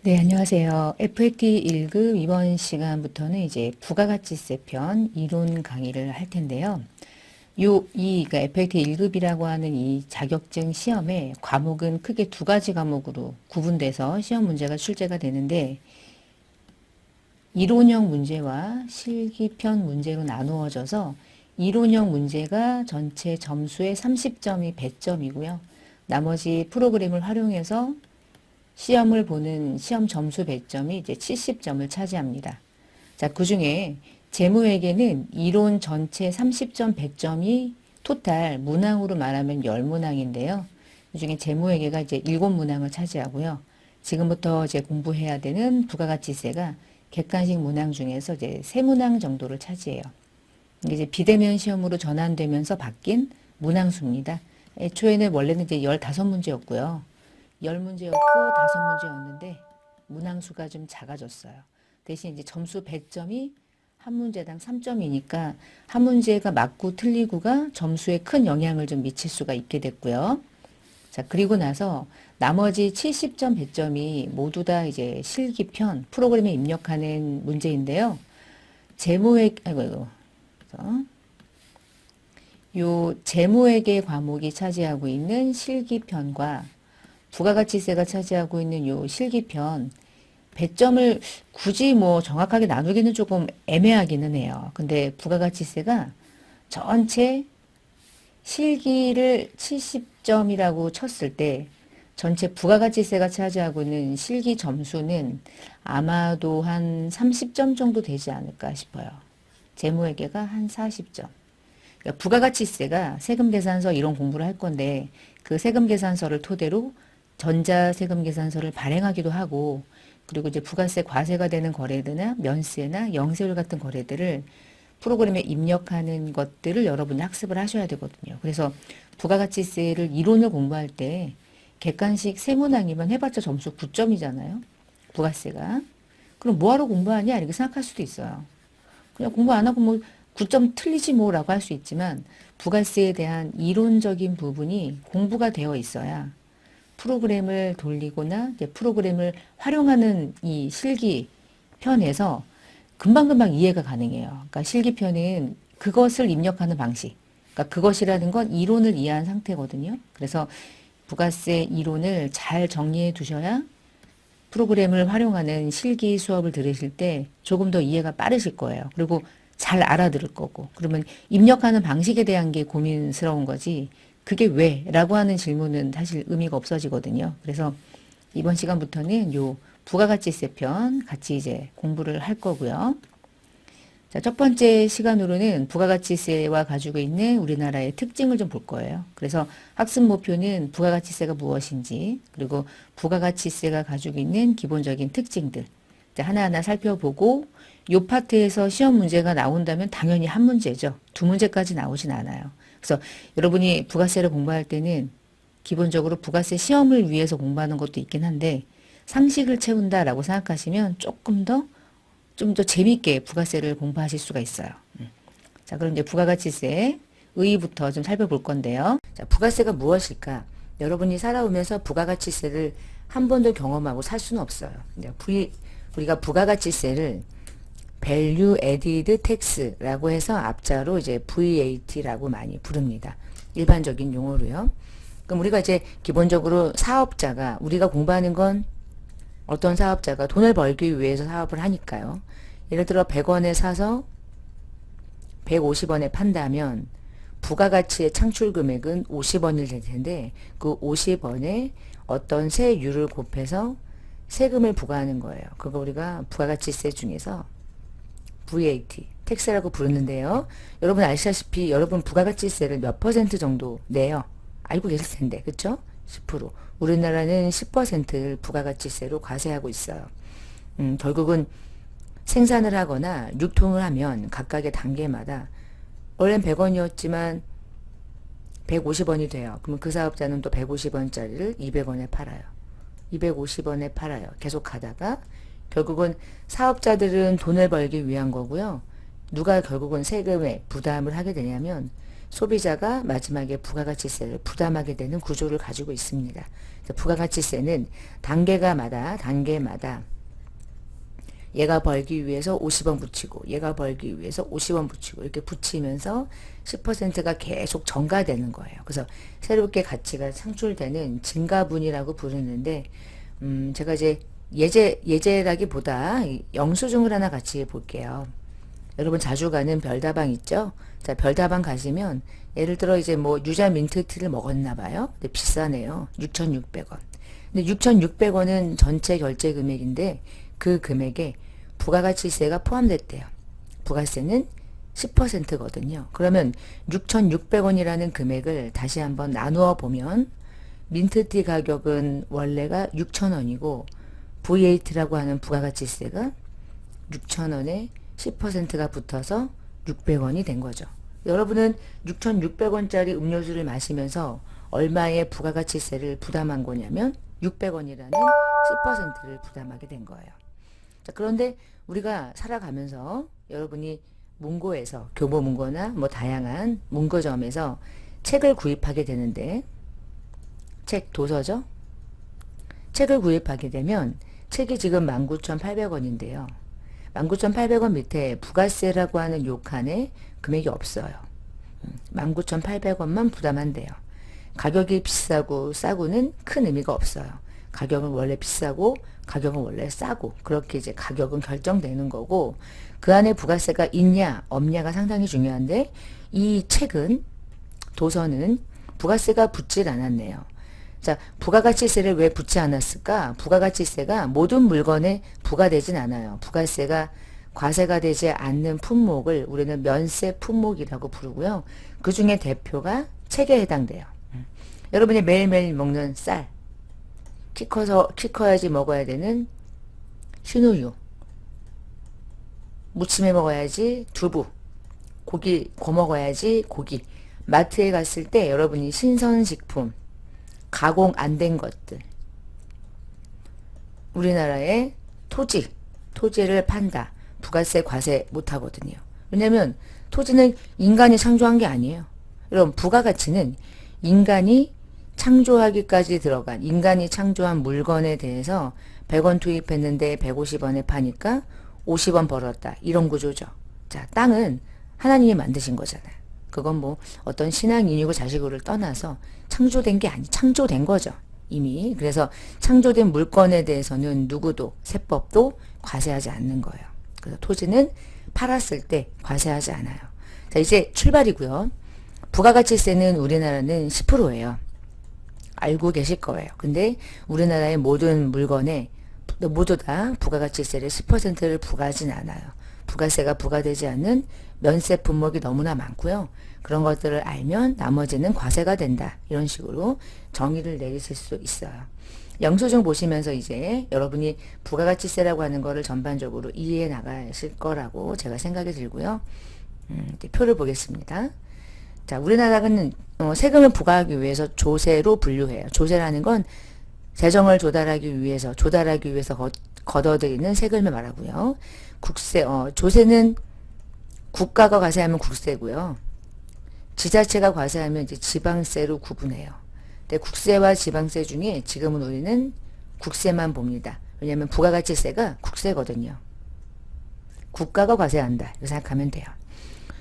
네, 안녕하세요. FAT 1급 이번 시간부터는 이제 부가가치세 편 이론 강의를 할 텐데요. 그러니까 FAT 1급이라고 하는 이 자격증 시험의 과목은 크게 두 가지 과목으로 구분돼서 시험 문제가 출제가 되는데, 이론형 문제와 실기편 문제로 나누어져서 이론형 문제가 전체 점수의 30점이 배점이고요. 나머지 프로그램을 활용해서 시험을 보는 시험 점수 배점이 이제 70점을 차지합니다. 자, 그 중에 재무회계는 이론 전체 30점 배점이 토탈 문항으로 말하면 10문항인데요. 그 중에 재무회계가 이제 7문항을 차지하고요. 지금부터 이제 공부해야 되는 부가가치세가 객관식 문항 중에서 이제 3문항 정도를 차지해요. 이게 이제 비대면 시험으로 전환되면서 바뀐 문항수입니다. 애초에는 원래는 이제 15문제였고요. 10문제였고 5문제였는데 문항수가 좀 작아졌어요. 대신 이제 점수 배점이 한 문제당 3점이니까 한 문제가 맞고 틀리고가 점수에 큰 영향을 좀 미칠 수가 있게 됐고요. 자, 그리고 나서 나머지 70점 배점이 모두 다 이제 실기편 프로그램에 입력하는 문제인데요. 요 재무회계 과목이 차지하고 있는 실기편과 부가가치세가 차지하고 있는 요 실기편 배점을 굳이 뭐 정확하게 나누기는 조금 애매하기는 해요. 근데 부가가치세가 전체 실기를 70점이라고 쳤을 때 전체 부가가치세가 차지하고 있는 실기 점수는 아마도 한 30점 정도 되지 않을까 싶어요. 재무회계가 한 40점. 그러니까 부가가치세가 세금계산서 이런 공부를 할 건데 그 세금계산서를 토대로 전자세금계산서를 발행하기도 하고, 그리고 이제 부가세 과세가 되는 거래들이나 면세나 영세율 같은 거래들을 프로그램에 입력하는 것들을 여러분이 학습을 하셔야 되거든요. 그래서 부가가치세를 이론을 공부할 때 객관식 세문항이면 해봤자 점수 9점이잖아요. 부가세가. 그럼 뭐하러 공부하냐 이렇게 생각할 수도 있어요. 그냥 공부 안 하고 뭐 9점 틀리지 뭐라고 할 수 있지만 부가세에 대한 이론적인 부분이 공부가 되어 있어야 프로그램을 돌리거나 이제 프로그램을 활용하는 이 실기편에서 금방금방 이해가 가능해요. 그러니까 실기편은 그것을 입력하는 방식. 그러니까 그것이라는 건 이론을 이해한 상태거든요. 그래서 부가세 이론을 잘 정리해 두셔야 프로그램을 활용하는 실기 수업을 들으실 때 조금 더 이해가 빠르실 거예요. 그리고 잘 알아들을 거고. 그러면 입력하는 방식에 대한 게 고민스러운 거지. 그게 왜? 라고 하는 질문은 사실 의미가 없어지거든요. 그래서 이번 시간부터는 요 부가가치세 편 같이 이제 공부를 할 거고요. 자, 첫 번째 시간으로는 부가가치세와 가지고 있는 우리나라의 특징을 좀 볼 거예요. 그래서 학습 목표는 부가가치세가 무엇인지, 그리고 부가가치세가 가지고 있는 기본적인 특징들 하나하나 살펴보고, 요 파트에서 시험 문제가 나온다면 당연히 한 문제죠. 두 문제까지 나오진 않아요. 그래서 여러분이 부가세를 공부할 때는 기본적으로 부가세 시험을 위해서 공부하는 것도 있긴 한데, 상식을 채운다라고 생각하시면 조금 더 좀 더 재밌게 부가세를 공부하실 수가 있어요. 자, 그럼 이제 부가가치세 의의부터 좀 살펴볼 건데요. 자, 부가세가 무엇일까? 여러분이 살아오면서 부가가치세를 한 번도 경험하고 살 수는 없어요. 우리가 부가가치세를 Value Added Tax라고 해서 앞자로 이제 VAT라고 많이 부릅니다. 일반적인 용어로요. 그럼 우리가 이제 기본적으로 사업자가, 우리가 공부하는 건 어떤 사업자가 돈을 벌기 위해서 사업을 하니까요. 예를 들어 100원에 사서 150원에 판다면 부가가치의 창출 금액은 50원일 텐데, 그 50원에 어떤 세율을 곱해서 세금을 부과하는 거예요. 그거 우리가 부가가치세 중에서 VAT, 텍스라고 부르는데요. 여러분 아시다시피 여러분 부가가치세를 몇 퍼센트 정도 내요? 알고 계실 텐데, 그쵸? 10%. 우리나라는 10%를 부가가치세로 과세하고 있어요. 결국은 생산을 하거나 유통을 하면 각각의 단계마다 원래는 100원이었지만 150원이 돼요. 그러면 그 사업자는 또 150원짜리를 200원에 팔아요. 250원에 팔아요. 계속 하다가 결국은 사업자들은 돈을 벌기 위한 거고요. 누가 결국은 세금에 부담을 하게 되냐면 소비자가 마지막에 부가가치세를 부담하게 되는 구조를 가지고 있습니다. 부가가치세는 단계마다 얘가 벌기 위해서 50원 붙이고 얘가 벌기 위해서 50원 붙이고 이렇게 붙이면서 10%가 계속 증가되는 거예요. 그래서 새롭게 가치가 창출되는 증가분이라고 부르는데 제가 이제 예제라기보다 영수증을 하나 같이 볼게요. 여러분 자주 가는 별다방 있죠? 자, 별다방 가시면 예를 들어 이제 뭐 유자 민트티를 먹었나 봐요. 근데 비싸네요. 6,600원. 근데 6,600원은 전체 결제 금액인데 그 금액에 부가가치세가 포함됐대요. 부가세는 10%거든요. 그러면 6,600원이라는 금액을 다시 한번 나누어 보면 민트티 가격은 원래가 6,000원이고 V8라고 하는 부가가치세가 6,000원에 10%가 붙어서 600원이 된 거죠. 여러분은 6,600원짜리 음료수를 마시면서 얼마의 부가가치세를 부담한 거냐면 600원이라는 10%를 부담하게 된 거예요. 자, 그런데 우리가 살아가면서 여러분이 문고에서 교보문고나 뭐 다양한 문고점에서 책을 구입하게 되는데 책 도서죠. 책을 구입하게 되면 책이 지금 19,800원인데요. 19,800원 밑에 부가세라고 하는 요 칸에 금액이 없어요. 19,800원만 부담한대요. 가격이 비싸고 싸고는 큰 의미가 없어요. 가격은 원래 비싸고 가격은 원래 싸고 그렇게 이제 가격은 결정되는 거고 그 안에 부가세가 있냐 없냐가 상당히 중요한데 이 책은 도서는 부가세가 붙질 않았네요. 자, 부가가치세를 왜 붙지 않았을까? 부가가치세가 모든 물건에 부과되진 않아요. 부가세가 과세가 되지 않는 품목을 우리는 면세 품목이라고 부르고요. 그 중에 대표가 책에 해당돼요. 여러분이 매일매일 먹는 쌀, 키 커야지 먹어야 되는 흰우유, 무침에 먹어야지 두부, 고기 구워 먹어야지 고기. 마트에 갔을 때 여러분이 신선식품, 가공 안 된 것들, 우리나라의 토지를 판다. 부가세 과세 못하거든요. 왜냐면 토지는 인간이 창조한 게 아니에요. 여러분 부가가치는 인간이 창조하기까지 들어간 인간이 창조한 물건에 대해서 100원 투입했는데 150원에 파니까 50원 벌었다. 이런 구조죠. 자, 땅은 하나님이 만드신 거잖아요. 그건 뭐 어떤 신앙 인유고 자식으로를 떠나서 창조된 게 창조된 거죠. 이미. 그래서 창조된 물건에 대해서는 누구도 세법도 과세하지 않는 거예요. 그래서 토지는 팔았을 때 과세하지 않아요. 자, 이제 출발이고요. 부가가치세는 우리나라는 10%예요. 알고 계실 거예요. 근데 우리나라의 모든 물건에 모두 다 부가가치세를 10%를 부과하진 않아요. 부가세가 부과되지 않는 면세 품목이 너무나 많고요. 그런 것들을 알면 나머지는 과세가 된다. 이런 식으로 정의를 내리실 수 있어요. 영수증 보시면서 이제 여러분이 부가가치세라고 하는 거를 전반적으로 이해해 나가실 거라고 제가 생각이 들고요. 이제 표를 보겠습니다. 자, 우리나라는 세금을 부과하기 위해서 조세로 분류해요. 조세라는 건 재정을 조달하기 위해서 걷어들이는 세금을 말하고요. 조세는 국가가 과세하면 국세고요. 지자체가 과세하면 이제 지방세로 구분해요. 근데 국세와 지방세 중에 지금은 우리는 국세만 봅니다. 왜냐하면 부가가치세가 국세거든요. 국가가 과세한다. 이렇게 생각하면 돼요.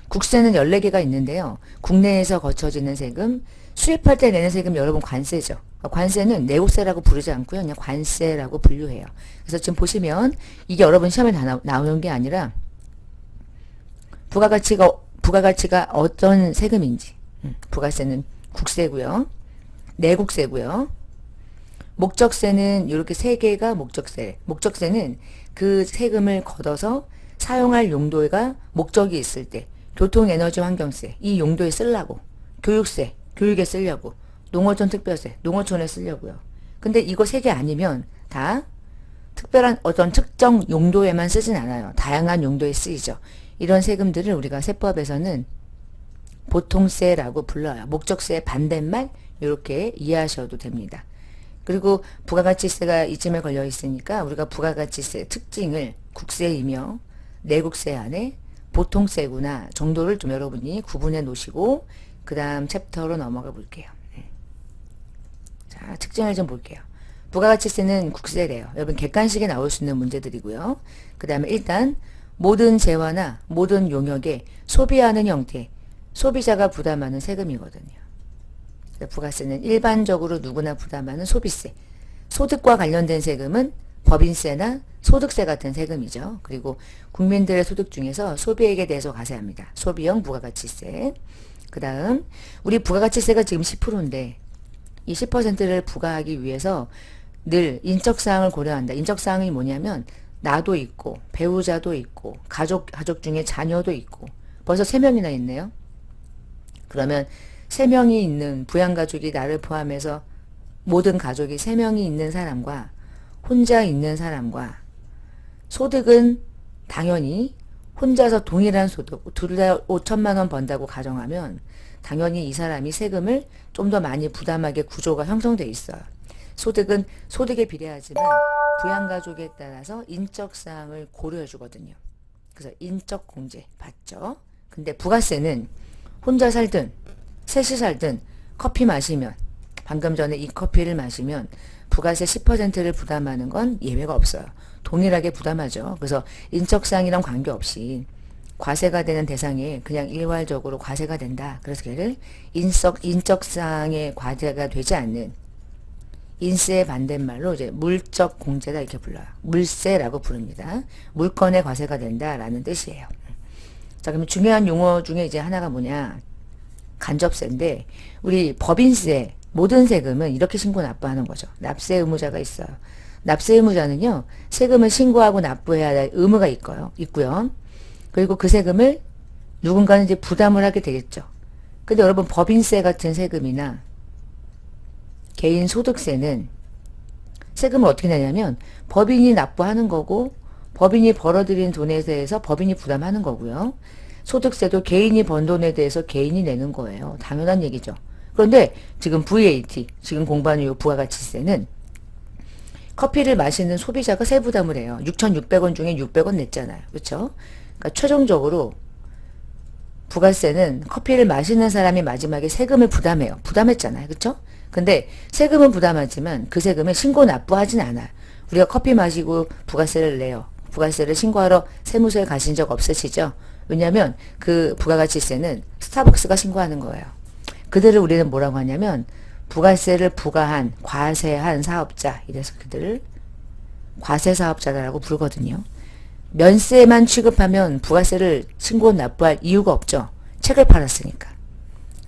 국세는 14개가 있는데요. 국내에서 거쳐지는 세금, 수입할 때 내는 세금 여러분 관세죠. 관세는 내국세라고 부르지 않고요. 그냥 관세라고 분류해요. 그래서 지금 보시면 이게 여러분 시험에 다 나오는 게 아니라 부가가치가 어떤 세금인지. 부가세는 국세고요. 내국세고요. 목적세는 이렇게 3개가 목적세. 목적세는 그 세금을 걷어서 사용할 용도가 목적이 있을 때 교통, 에너지, 환경세 이 용도에 쓰려고, 교육세, 교육에 쓰려고, 농어촌 특별세, 농어촌에 쓰려고요. 근데 이거 3개 아니면 다 특별한 어떤 특정 용도에만 쓰진 않아요. 다양한 용도에 쓰이죠. 이런 세금들을 우리가 세법에서는 보통세라고 불러요. 목적세의 반대말 이렇게 이해하셔도 됩니다. 그리고 부가가치세가 이쯤에 걸려 있으니까 우리가 부가가치세 특징을 국세이며 내국세 안에 보통세구나 정도를 좀 여러분이 구분해 놓으시고 그 다음 챕터로 넘어가 볼게요. 자, 특징을 좀 볼게요. 부가가치세는 국세래요. 여러분 객관식에 나올 수 있는 문제들이고요. 그 다음에 일단 모든 재화나 모든 용역에 소비하는 형태, 소비자가 부담하는 세금이거든요. 부가세는 일반적으로 누구나 부담하는 소비세, 소득과 관련된 세금은 법인세나 소득세 같은 세금이죠. 그리고 국민들의 소득 중에서 소비액에 대해서 과세합니다. 소비형 부가가치세. 그 다음 우리 부가가치세가 지금 10%인데 이 10%를 부과하기 위해서 늘 인적사항을 고려한다. 인적사항이 뭐냐면 나도 있고 배우자도 있고 가족 중에 자녀도 있고 벌써 3명이나 있네요. 그러면 3명이 있는 부양가족이 나를 포함해서 모든 가족이 3명이 있는 사람과 혼자 있는 사람과 소득은 당연히 혼자서 동일한 소득 둘 다 5천만 원 번다고 가정하면 당연히 이 사람이 세금을 좀 더 많이 부담하게 구조가 형성되어 있어요. 소득은 소득에 비례하지만 부양가족에 따라서 인적사항을 고려해 주거든요. 그래서 인적공제 받죠. 근데 부가세는 혼자 살든 셋이 살든 커피 마시면 방금 전에 이 커피를 마시면 부가세 10%를 부담하는 건 예외가 없어요. 동일하게 부담하죠. 그래서 인적사항이랑 관계없이 과세가 되는 대상에 그냥 일괄적으로 과세가 된다. 그래서 걔를 인적사항에 과세가 되지 않는 인세의 반대말로 이제 물적 공제다 이렇게 불러요. 물세라고 부릅니다. 물건에 과세가 된다라는 뜻이에요. 자, 그러면 중요한 용어 중에 이제 하나가 뭐냐? 간접세인데 우리 법인세 모든 세금은 이렇게 신고 납부하는 거죠. 납세 의무자가 있어요. 납세 의무자는요. 세금을 신고하고 납부해야 할 의무가 있고요. 그리고 그 세금을 누군가는 이제 부담을 하게 되겠죠. 근데 여러분 법인세 같은 세금이나 개인 소득세는 세금을 어떻게 내냐면 법인이 납부하는 거고 법인이 벌어들인 돈에 대해서 법인이 부담하는 거고요. 소득세도 개인이 번 돈에 대해서 개인이 내는 거예요. 당연한 얘기죠. 그런데 지금 VAT, 지금 공부하는 이 부가가치세는 커피를 마시는 소비자가 세부담을 해요. 6,600원 중에 600원 냈잖아요. 그렇죠? 그러니까 최종적으로 부가세는 커피를 마시는 사람이 마지막에 세금을 부담해요. 부담했잖아요. 그렇죠? 근데 세금은 부담하지만 그 세금을 신고 납부하진 않아요. 우리가 커피 마시고 부가세를 내요. 부가세를 신고하러 세무서에 가신 적 없으시죠? 왜냐하면 그 부가가치세는 스타벅스가 신고하는 거예요. 그들을 우리는 뭐라고 하냐면 부가세를 부과한 과세한 사업자, 이래서 그들을 과세사업자라고 부르거든요. 면세만 취급하면 부가세를 신고 납부할 이유가 없죠. 책을 팔았으니까.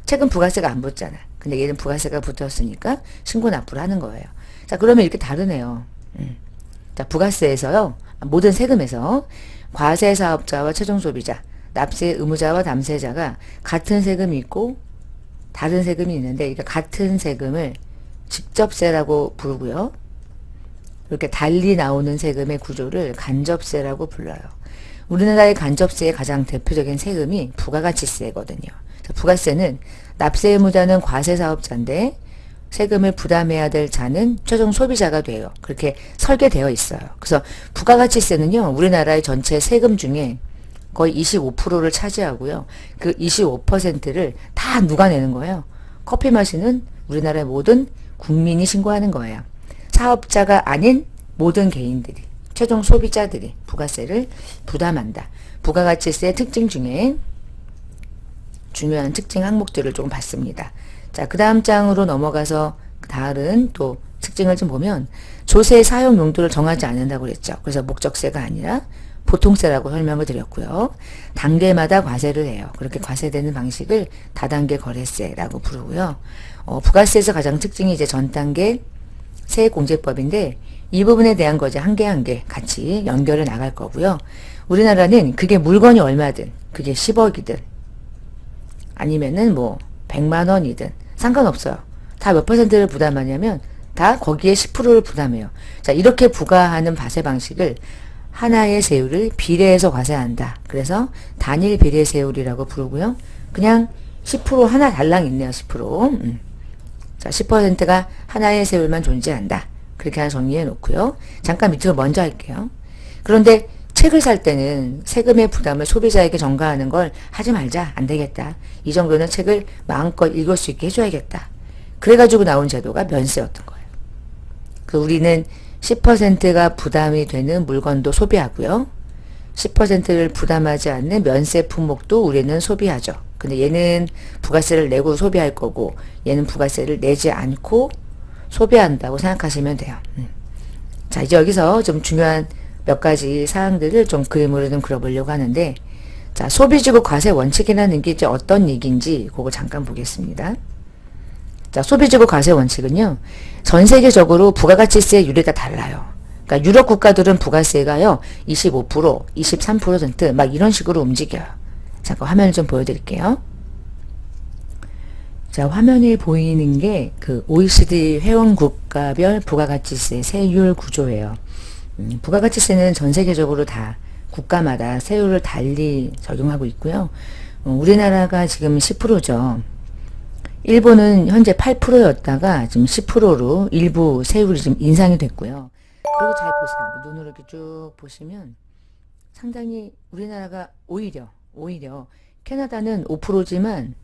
책은 부가세가 안 붙잖아. 근데 얘는 부가세가 붙었으니까 신고 납부를 하는 거예요. 자, 그러면 이렇게 다르네요. 자, 부가세에서요. 모든 세금에서 과세사업자와 최종소비자, 납세 의무자와 담세자가 같은 세금이 있고 다른 세금이 있는데, 그러니까 같은 세금을 직접세라고 부르고요. 이렇게 달리 나오는 세금의 구조를 간접세라고 불러요. 우리나라의 간접세의 가장 대표적인 세금이 부가가치세거든요. 부가세는 납세 의무자는 과세사업자인데 세금을 부담해야 될 자는 최종 소비자가 돼요. 그렇게 설계되어 있어요. 그래서 부가가치세는요, 우리나라의 전체 세금 중에 거의 25%를 차지하고요. 그 25%를 다 누가 내는 거예요? 커피 마시는 우리나라의 모든 국민이 신고하는 거예요. 사업자가 아닌 모든 개인들이, 최종 소비자들이 부가세를 부담한다. 부가가치세의 특징 중에 중요한 특징 항목들을 조금 봤습니다. 자, 그 다음 장으로 넘어가서 다른 또 특징을 좀 보면 조세 사용 용도를 정하지 않는다고 그랬죠. 그래서 목적세가 아니라 보통세라고 설명을 드렸고요. 단계마다 과세를 해요. 그렇게 과세되는 방식을 다단계 거래세라고 부르고요. 부가세에서 가장 특징이 이제 전단계 세액공제법인데 이 부분에 대한 거 이제 한 개 한 개 같이 연결해 나갈 거고요. 우리나라는 그게 물건이 얼마든 그게 10억이든 아니면은 뭐 100만 원이든 상관없어요. 다 몇 퍼센트를 부담하냐면 다 거기에 10%를 부담해요. 자, 이렇게 부과하는 과세 방식을 하나의 세율을 비례해서 과세한다. 그래서 단일 비례 세율이라고 부르고요. 그냥 10% 하나 달랑 있네요. 10%. 자, 10%가 하나의 세율만 존재한다. 그렇게 하나 정리해 놓고요. 잠깐 밑으로 먼저 할게요. 그런데 책을 살 때는 세금의 부담을 소비자에게 전가하는 걸 하지 말자. 안 되겠다. 이 정도는 책을 마음껏 읽을 수 있게 해줘야겠다. 그래가지고 나온 제도가 면세였던 거예요. 우리는 10%가 부담이 되는 물건도 소비하고요. 10%를 부담하지 않는 면세 품목도 우리는 소비하죠. 근데 얘는 부가세를 내고 소비할 거고 얘는 부가세를 내지 않고 소비한다고 생각하시면 돼요. 자, 이제 여기서 좀 중요한 몇 가지 사항들을 좀 그림으로 좀 그려보려고 하는데, 자, 소비주고 과세 원칙이라는 게 이제 어떤 얘기인지 그거 잠깐 보겠습니다. 자, 소비주고 과세 원칙은요, 전 세계적으로 부가가치세율이 다 달라요. 그러니까 유럽 국가들은 부가세가요, 25%, 23% 막 이런 식으로 움직여요. 잠깐 화면을 좀 보여드릴게요. 자, 화면에 보이는 게 그 OECD 회원 국가별 부가가치세 세율 구조예요. 부가가치세는 전 세계적으로 다 국가마다 세율을 달리 적용하고 있고요. 우리나라가 지금 10%죠. 일본은 현재 8%였다가 지금 10%로 일부 세율이 좀 인상이 됐고요. 그리고 잘 보세요. 눈으로 이렇게 쭉 보시면 상당히 우리나라가 오히려 캐나다는 5%지만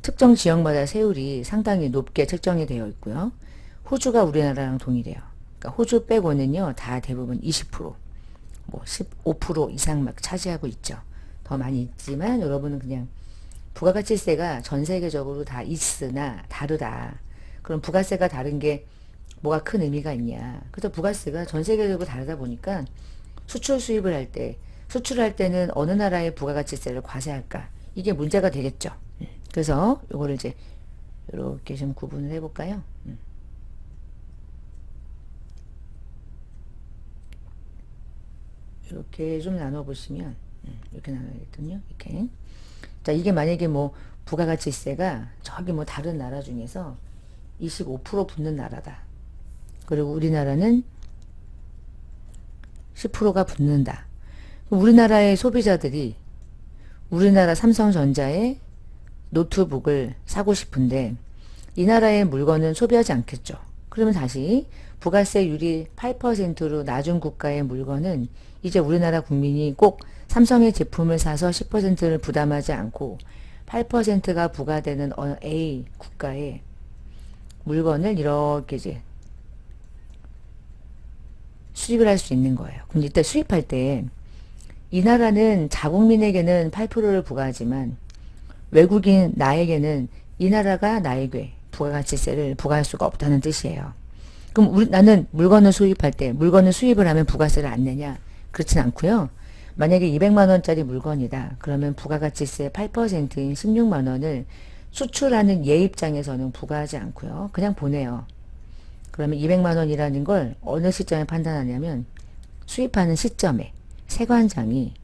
특정 지역마다 세율이 상당히 높게 책정이 되어 있고요. 호주가 우리나라랑 동일해요. 그러니까 호주 빼고는요, 다 대부분 20%, 뭐 15% 이상 막 차지하고 있죠. 더 많이 있지만 여러분은 그냥 부가가치세가 전 세계적으로 다 있으나 다르다. 그럼 부가세가 다른 게 뭐가 큰 의미가 있냐. 그래서 부가세가 전 세계적으로 다르다 보니까 수출 수입을 할 때, 수출할 때는 어느 나라의 부가가치세를 과세할까. 이게 문제가 되겠죠. 그래서 요거를 이제 이렇게 좀 구분을 해볼까요? 이렇게 좀 나눠보시면 이렇게 나눠야겠군요. 이렇게. 자, 이게 만약에 뭐 부가가치세가 저기 뭐 다른 나라 중에서 25% 붙는 나라다. 그리고 우리나라는 10%가 붙는다. 우리나라의 소비자들이 우리나라 삼성전자의 노트북을 사고 싶은데 이 나라의 물건은 소비하지 않겠죠. 그러면 다시 부가세율이 8%로 낮은 국가의 물건은 이제 우리나라 국민이 꼭 삼성의 제품을 사서 10%를 부담하지 않고 8%가 부과되는 A 국가의 물건을 이렇게 이제 수입을 할 수 있는 거예요. 그럼 이때 수입할 때 이 나라는 자국민에게는 8%를 부과하지만 외국인 나에게는 이 나라가 나에게 부가가치세를 부과할 수가 없다는 뜻이에요. 그럼 나는 물건을 수입할 때 물건을 수입을 하면 부가세를 안 내냐? 그렇진 않고요. 만약에 200만 원짜리 물건이다. 그러면 부가가치세 8%인 16만 원을 수출하는 얘 입장에서는 부과하지 않고요. 그냥 보내요. 그러면 200만 원이라는 걸 어느 시점에 판단하냐면 수입하는 시점에 세관장이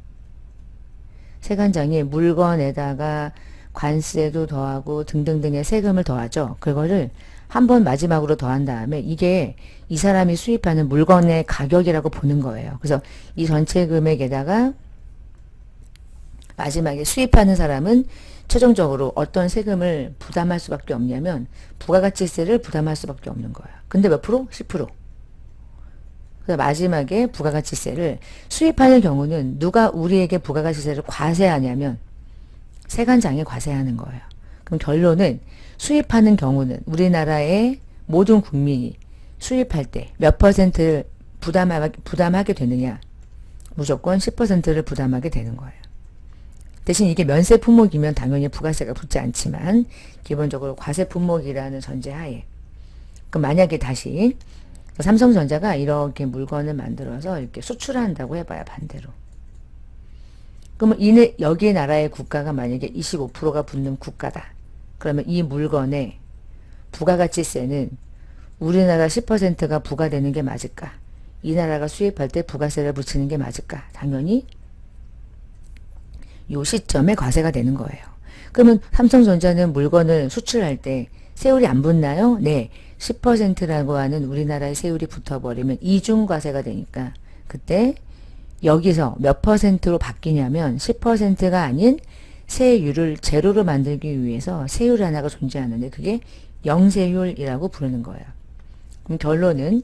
물건에다가 관세도 더하고 등등등의 세금을 더하죠. 그거를 한 번 마지막으로 더한 다음에 이게 이 사람이 수입하는 물건의 가격이라고 보는 거예요. 그래서 이 전체 금액에다가 마지막에 수입하는 사람은 최종적으로 어떤 세금을 부담할 수밖에 없냐면 부가가치세를 부담할 수밖에 없는 거예요. 근데 몇 프로? 10%. 그래서 마지막에 부가가치세를 수입하는 경우는 누가 우리에게 부가가치세를 과세하냐면 세관장에 과세하는 거예요. 그럼 결론은 수입하는 경우는 우리나라의 모든 국민이 수입할 때 몇 퍼센트를 부담하게 되느냐? 무조건 10%를 부담하게 되는 거예요. 대신 이게 면세 품목이면 당연히 부가세가 붙지 않지만 기본적으로 과세 품목이라는 전제하에 그럼 만약에 다시 삼성전자가 이렇게 물건을 만들어서 이렇게 수출한다고 해봐요. 반대로. 그러면 여기 나라의 국가가 만약에 25%가 붙는 국가다. 그러면 이 물건의 부가가치세는 우리나라 10%가 부과되는 게 맞을까? 이 나라가 수입할 때 부가세를 붙이는 게 맞을까? 당연히 요 시점에 과세가 되는 거예요. 그러면 삼성전자는 물건을 수출할 때 세율이 안 붙나요? 네. 10%라고 하는 우리나라의 세율이 붙어버리면 이중과세가 되니까 그때 여기서 몇 퍼센트로 바뀌냐면 10%가 아닌 세율을 제로로 만들기 위해서 세율 하나가 존재하는데 그게 영세율이라고 부르는 거예요. 그럼 결론은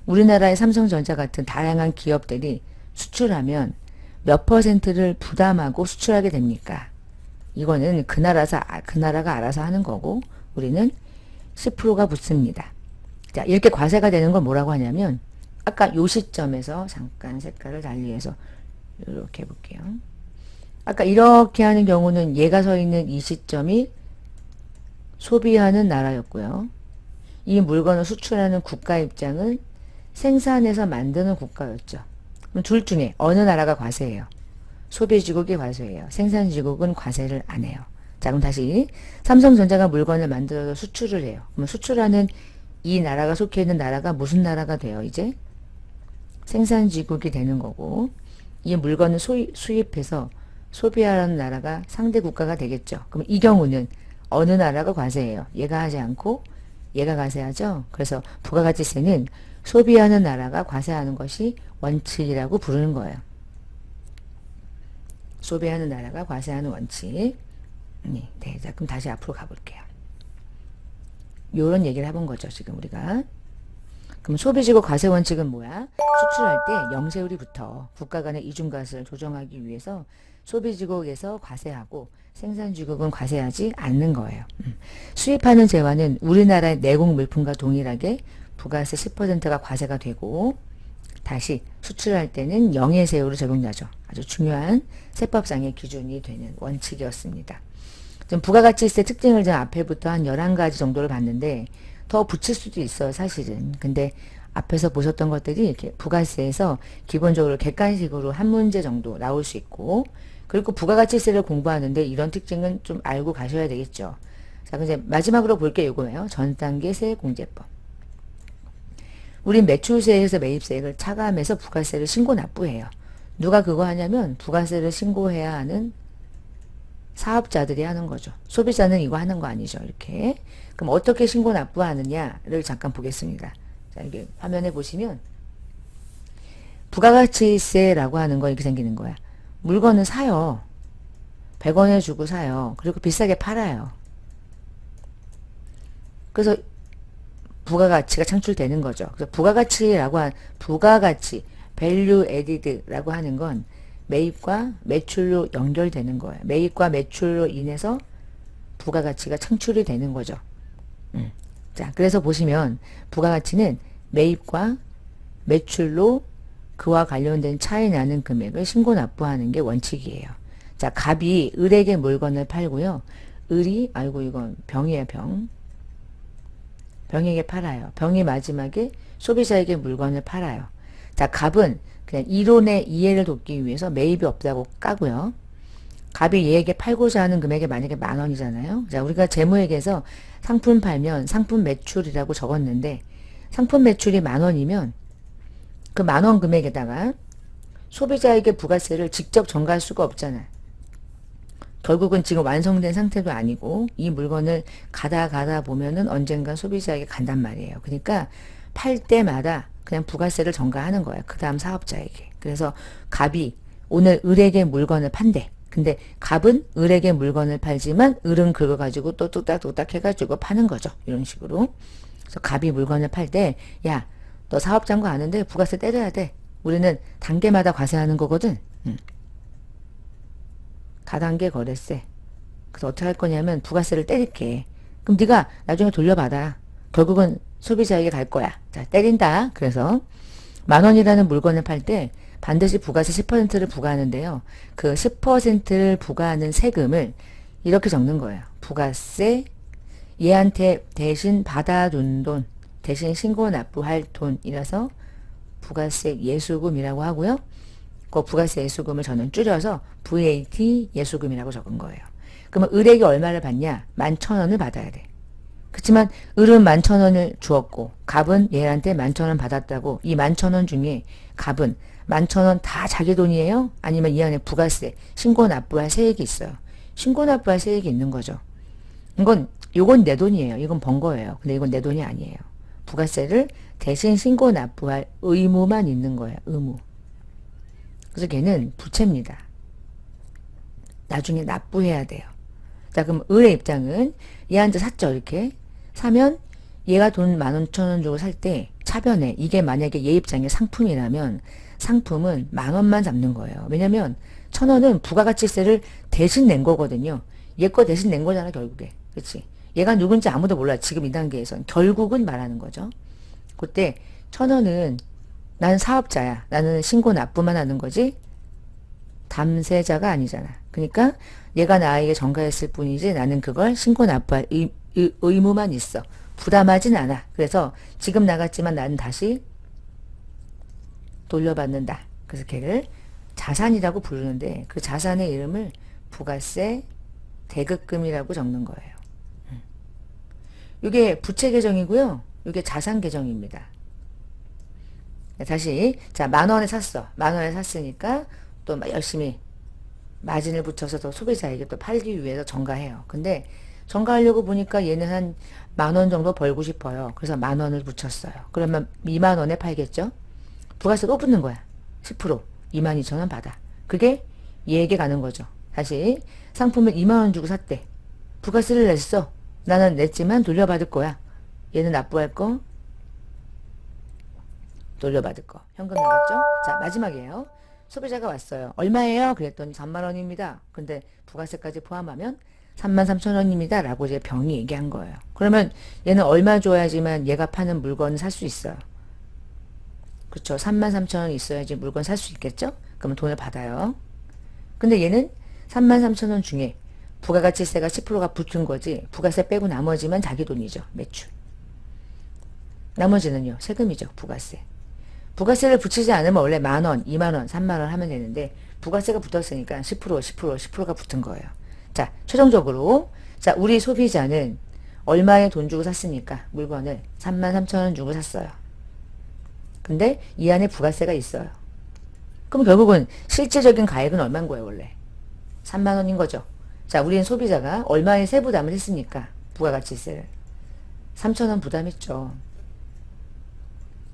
우리나라의 삼성전자 같은 다양한 기업들이 수출하면 몇 퍼센트를 부담하고 수출하게 됩니까? 이거는 그 나라가 알아서 하는 거고 우리는 10%가 붙습니다. 자, 이렇게 과세가 되는 건 뭐라고 하냐면 아까 요 시점에서 잠깐 색깔을 달리해서 이렇게 해볼게요. 아까 이렇게 하는 경우는 얘가 서 있는 이 시점이 소비하는 나라였고요. 이 물건을 수출하는 국가 입장은 생산해서 만드는 국가였죠. 그럼 둘 중에 어느 나라가 과세해요? 소비지국이 과세해요. 생산지국은 과세를 안 해요. 자, 그럼 다시 삼성전자가 물건을 만들어서 수출을 해요. 그럼 수출하는 이 나라가 속해 있는 나라가 무슨 나라가 돼요? 이제 생산지국이 되는 거고 이 물건을 수입해서 소비하는 나라가 상대 국가가 되겠죠. 그럼 이 경우는 어느 나라가 과세해요? 얘가 하지 않고 얘가 과세하죠. 그래서 부가가치세는 소비하는 나라가 과세하는 것이 원칙이라고 부르는 거예요. 소비하는 나라가 과세하는 원칙. 네, 자, 그럼 다시 앞으로 가볼게요. 요런 얘기를 해본 거죠, 지금 우리가. 그럼 소비지국 과세 원칙은 뭐야? 수출할 때 영세율이부터 국가 간의 이중과세를 조정하기 위해서 소비지국에서 과세하고 생산지국은 과세하지 않는 거예요. 수입하는 재화는 우리나라의 내국 물품과 동일하게 부가세 10%가 과세가 되고 다시 수출할 때는 영해세율을 적용하죠. 아주 중요한 세법상의 기준이 되는 원칙이었습니다. 좀 부가가치세 특징을 좀 앞에부터 한 11가지 정도를 봤는데 더 붙일 수도 있어요, 사실은. 근데 앞에서 보셨던 것들이 이렇게 부가세에서 기본적으로 객관식으로 한 문제 정도 나올 수 있고 그리고 부가가치세를 공부하는데 이런 특징은 좀 알고 가셔야 되겠죠. 자, 이제 마지막으로 볼 게 이거예요. 전 단계 세액공제법. 우린 매출세에서 매입세액을 차감해서 부가세를 신고 납부해요. 누가 그거 하냐면 부가세를 신고해야 하는 사업자들이 하는 거죠. 소비자는 이거 하는 거 아니죠. 이렇게. 그럼 어떻게 신고 납부하느냐를 잠깐 보겠습니다. 자, 이게 화면에 보시면 부가가치세라고 하는 거 이렇게 생기는 거야. 물건을 사요. 100원에 주고 사요. 그리고 비싸게 팔아요. 그래서 부가가치가 창출되는 거죠. 그래서 부가가치라고 한 부가가치, value added라고 하는 건 매입과 매출로 연결되는 거예요. 매입과 매출로 인해서 부가가치가 창출이 되는 거죠. 자, 그래서 보시면 부가가치는 매입과 매출로 그와 관련된 차이 나는 금액을 신고 납부하는 게 원칙이에요. 자, 갑이 을에게 물건을 팔고요. 을이, 아이고 이건 병이에요, 병. 병에게 팔아요. 병이 마지막에 소비자에게 물건을 팔아요. 자, 갑은 그냥 이론의 이해를 돕기 위해서 매입이 없다고 까고요. 갑이 얘에게 팔고자 하는 금액이 만약에 10,000원이잖아요. 자, 우리가 재무회계에서 상품 팔면 상품 매출이라고 적었는데 상품 매출이 10,000원이면 그 10,000원 금액에다가 소비자에게 부가세를 직접 전가할 수가 없잖아요. 결국은 지금 완성된 상태도 아니고 이 물건을 가다 보면은 언젠가 소비자에게 간단 말이에요. 그러니까 팔 때마다 그냥 부가세를 전가하는 거예요. 그 다음 사업자에게. 그래서 갑이 오늘 을에게 물건을 판대. 근데 갑은 을에게 물건을 팔지만 을은 그거 가지고 또 뚝딱뚝딱 해가지고 파는 거죠. 이런 식으로. 그래서 갑이 물건을 팔 때 야, 너 사업자인 거 아는데 부가세 때려야 돼. 우리는 단계마다 과세하는 거거든. 다단계 거래세. 그래서 어떻게 할 거냐면 부가세를 때릴게. 그럼 네가 나중에 돌려받아. 결국은 소비자에게 갈 거야. 자, 때린다. 그래서 10,000원이라는 물건을 팔 때 반드시 부가세 10%를 부과하는데요. 그 10%를 부과하는 세금을 이렇게 적는 거예요. 부가세, 얘한테 대신 받아둔 돈, 대신 신고 납부할 돈이라서 부가세 예수금이라고 하고요. 그 부가세 예수금을 저는 줄여서 VAT 예수금이라고 적은 거예요. 그러면 을에게 얼마를 받냐? 11,000원을 받아야 돼. 그렇지만 을은 11,000원을 주었고 갑은 얘한테 11,000원 받았다고 이 11,000원 중에 갑은 11,000원 다 자기 돈이에요? 아니면 이 안에 부가세, 신고 납부할 세액이 있어요. 신고 납부할 세액이 있는 거죠. 요건 내 돈이에요. 이건 번 거예요. 근데 이건 내 돈이 아니에요. 부가세를 대신 신고 납부할 의무만 있는 거예요. 의무. 그래서 걔는 부채입니다. 나중에 납부해야 돼요. 자, 그럼 을의 입장은 얘한테 샀죠. 이렇게. 사면 얘가 돈 15,000원 주고 살 때 차변에 이게 만약에 얘 입장에 상품이라면 상품은 10,000원만 잡는 거예요. 왜냐면 1,000원은 부가가치세를 대신 낸 거거든요. 얘 거 대신 낸 거잖아 결국에. 그치? 얘가 누군지 아무도 몰라. 지금 이 단계에선. 결국은 말하는 거죠. 그때 1,000원은 나는 사업자야. 나는 신고 납부만 하는 거지. 담세자가 아니잖아. 그러니까 얘가 나에게 전가했을 뿐이지 나는 그걸 신고 납부할 의무만 있어. 부담하진 않아. 그래서 지금 나갔지만 나는 다시 돌려받는다. 그래서 걔를 자산이라고 부르는데 그 자산의 이름을 부가세 대급금이라고 적는 거예요. 이게 부채 계정이고요. 이게 자산 계정입니다. 다시 자 10,000원에 샀어. 10,000원에 샀으니까 또 열심히 마진을 붙여서 더 소비자에게 또 팔기 위해서 전가해요. 근데 전가하려고 보니까 얘는 한 10,000원 정도 벌고 싶어요. 그래서 10,000원을 붙였어요. 그러면 20,000원에 팔겠죠? 부가세 또 붙는 거야. 10% 22,000원 받아. 그게 얘에게 가는 거죠. 다시 상품을 20,000원 주고 샀대. 부가세를 냈어. 나는 냈지만 돌려받을 거야. 얘는 납부할 거, 돌려받을 거. 현금 나갔죠? 자, 마지막이에요. 소비자가 왔어요. 얼마예요? 그랬더니 30,000원입니다. 근데 부가세까지 포함하면 33,000원입니다. 라고 이제 병이 얘기한 거예요. 그러면 얘는 얼마 줘야지만 얘가 파는 물건을 살 수 있어요. 그쵸? 33,000원 있어야지 물건 살 수 있겠죠? 그러면 돈을 받아요. 근데 얘는 33,000원 중에 부가가치세가 10%가 붙은 거지 부가세 빼고 나머지만 자기 돈이죠. 매출. 나머지는요. 세금이죠. 부가세. 부가세를 붙이지 않으면 원래 10,000원, 20,000원, 30,000원 하면 되는데 부가세가 붙었으니까 10%가 붙은 거예요. 자, 최종적으로 자 우리 소비자는 얼마에 돈 주고 샀습니까? 물건을 33,000원 주고 샀어요. 근데 이 안에 부가세가 있어요. 그럼 결국은 실질적인 가액은 얼마인 거예요 원래? 30,000원인 거죠. 자, 우리는 소비자가 얼마의 세부담을 했습니까? 부가가치세를. 3,000원 부담했죠.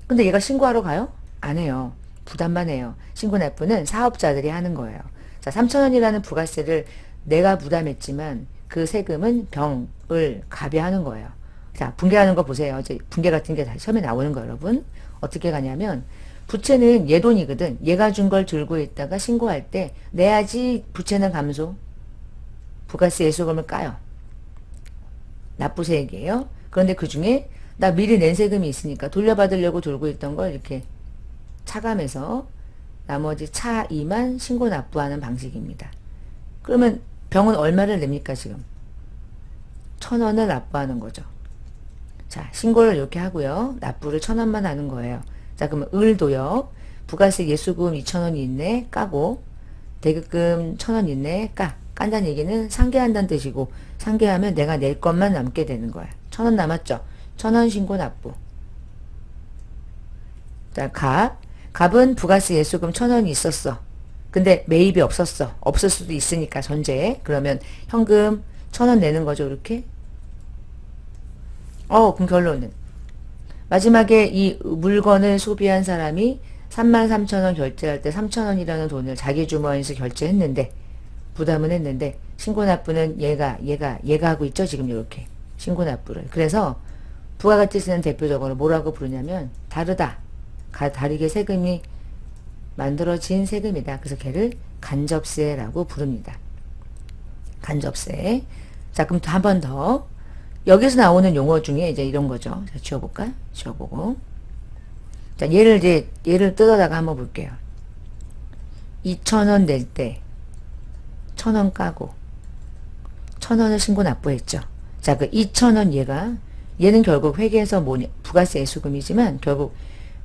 근데 얘가 신고하러 가요? 안 해요. 부담만 해요. 신고 납부는 사업자들이 하는 거예요. 자, 3,000원이라는 부가세를 내가 부담했지만 그 세금은 병을 가비하는 거예요. 자, 분개하는 거 보세요. 이제 분개 같은 게 다시 처음에 나오는 거예요, 여러분. 어떻게 가냐면 부채는 얘 돈이거든. 얘가 준 걸 들고 있다가 신고할 때 내야지 부채는 감소. 부가세 예수금을 까요. 납부세액이에요. 그런데 그 중에 나 미리 낸 세금이 있으니까 돌려받으려고 들고 있던 걸 이렇게 차감해서 나머지 차이만 신고 납부하는 방식입니다. 그러면 병은 얼마를 냅니까 지금? 1,000원을 납부하는 거죠. 자, 신고를 이렇게 하고요. 납부를 1,000원만 하는 거예요. 자, 그러면 을도요. 부가세 예수금 2,000원이 있네. 까고 대급금 1,000원 있네. 깐다는 얘기는 상계한다는 뜻이고 상계하면 내가 낼 것만 남게 되는 거야. 1,000원 남았죠. 1,000원 신고 납부. 자, 갑은 부가세 예수금 1,000원이 있었어. 근데 매입이 없었어. 없을 수도 있으니까 전제에. 그러면 현금 1,000원 내는 거죠. 이렇게. 그럼 결론은 마지막에 이 물건을 소비한 사람이 33,000원 결제할 때 3,000원이라는 돈을 자기 주머니에서 결제했는데 부담은 했는데 신고 납부는 얘가 하고 있죠. 지금 이렇게 신고 납부를. 그래서 부가가치세는 대표적으로 뭐라고 부르냐면 다르다. 다르게 세금이 만들어진 세금이다. 그래서 걔를 간접세라고 부릅니다. 간접세. 자, 그럼 한 번 더. 여기서 나오는 용어 중에 이제 이런 거죠. 자, 지워볼까? 지워보고. 자, 얘를 뜯어다가 한번 볼게요. 2,000원 낼 때 1,000원 까고 1,000원을 신고 납부했죠. 자, 그 2,000원 얘는 결국 회계에서 뭐냐, 부가세 예수금이지만 결국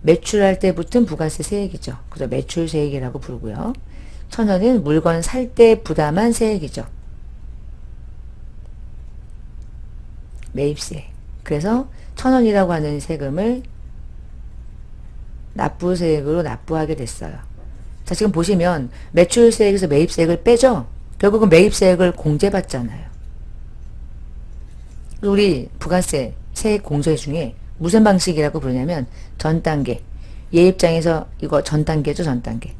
매출할 때 붙은 부가세 세액이죠. 그래서 매출세액이라고 부르고요. 1,000원은 물건 살 때 부담한 세액이죠. 매입세. 그래서 1,000원이라고 하는 세금을 납부세액으로 납부하게 됐어요. 자, 지금 보시면 매출세액에서 매입세액을 빼죠. 결국은 매입세액을 공제받잖아요. 우리 부가세 세액 공제 중에 무슨 방식이라고 부르냐면 전 단계. 얘 입장에서 이거 전 단계죠. 전 단계.